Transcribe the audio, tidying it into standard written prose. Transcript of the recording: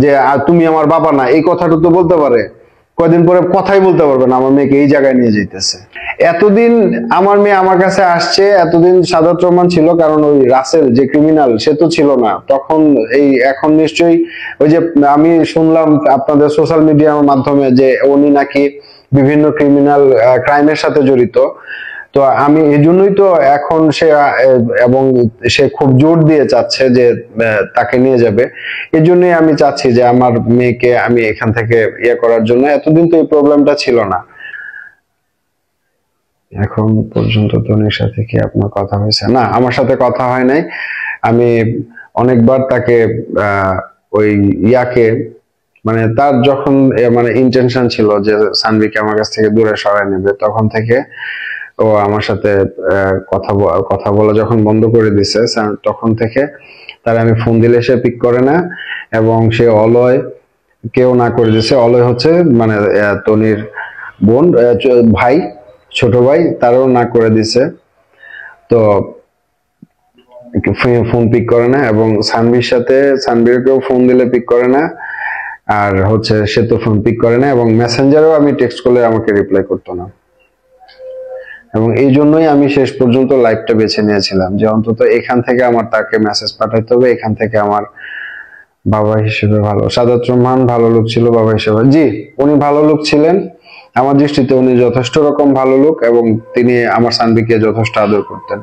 যে তুমি আমার বাবা না, এই কথাটা তো বলতে পারে। কয়দিন পরে কথাই বলতে পারবে না, আমার মেয়েকে এই জায়গায় নিয়ে যাইতেছে। এতদিন আমার মেয়ে আমার কাছে আসছে, এতদিন সাদাত রহমান ছিল, কারণ ওই রাসেল যে ক্রিমিনাল সে তো ছিল না তখন। এখন নিশ্চয়ই ওই যে আমি শুনলাম আপনাদের সোশ্যাল মিডিয়ার মাধ্যমে যে উনি নাকি বিভিন্ন ক্রাইমের সাথে জড়িত। তো আমি এই জন্যই তো এখন সে এবং সে খুব জোর দিয়ে চাচ্ছে যে তাকে নিয়ে যাবে। এই জন্যই আমি চাচ্ছি যে আমার মেয়েকে আমি এখান থেকে ইয়ে করার জন্য। এতদিন তো এই প্রবলেমটা ছিল না। এখন পর্যন্ত তনির সাথে কি আপনার কথা হয়েছে? না, আমার সাথে কথা হয় নাই। আমি অনেকবার তাকে ওই ইয়াকে, মানে তার যখন মানে ইন্টেনশন ছিল যে সানভিকে আমার কাছ থেকে দূরে সরায় নেবে, তখন থেকে ও আমার সাথে কথা বলা যখন বন্ধ করে দিছে, তখন থেকে তার আমি ফোন দিলে সে পিক করে না। এবং সে অলয় কেউ না করে দিছে। অলয় হচ্ছে মানে তনির বোন, ভাই, ছোট ভাই, তারও না করে দিছে। তো ফোন পিক করে না, এবং সানভীরকেও ফোন দিলে পিক করে না। আর হচ্ছে সে তো ফোন পিক করে না, এবং মেসেঞ্জারেও আমি টেক্সট করলে আমাকে রিপ্লাই করতো না। এবং এই জন্যই আমি শেষ পর্যন্ত লাইভটা বেছে নিয়েছিলাম, যে অন্তত এখান থেকে আমার তাকে মেসেজ পাঠাইতে হবে। এখান থেকে আমার বাবা হিসেবে সাদাত রহমান ভালো লোক ছিল। বাবা হিসেবে জি, উনি ভালো লোক ছিলেন। আমার দৃষ্টিতে উনি যথেষ্ট রকম ভালো লোক, এবং তিনি আমার সানভিকে যথেষ্ট আদর করতেন।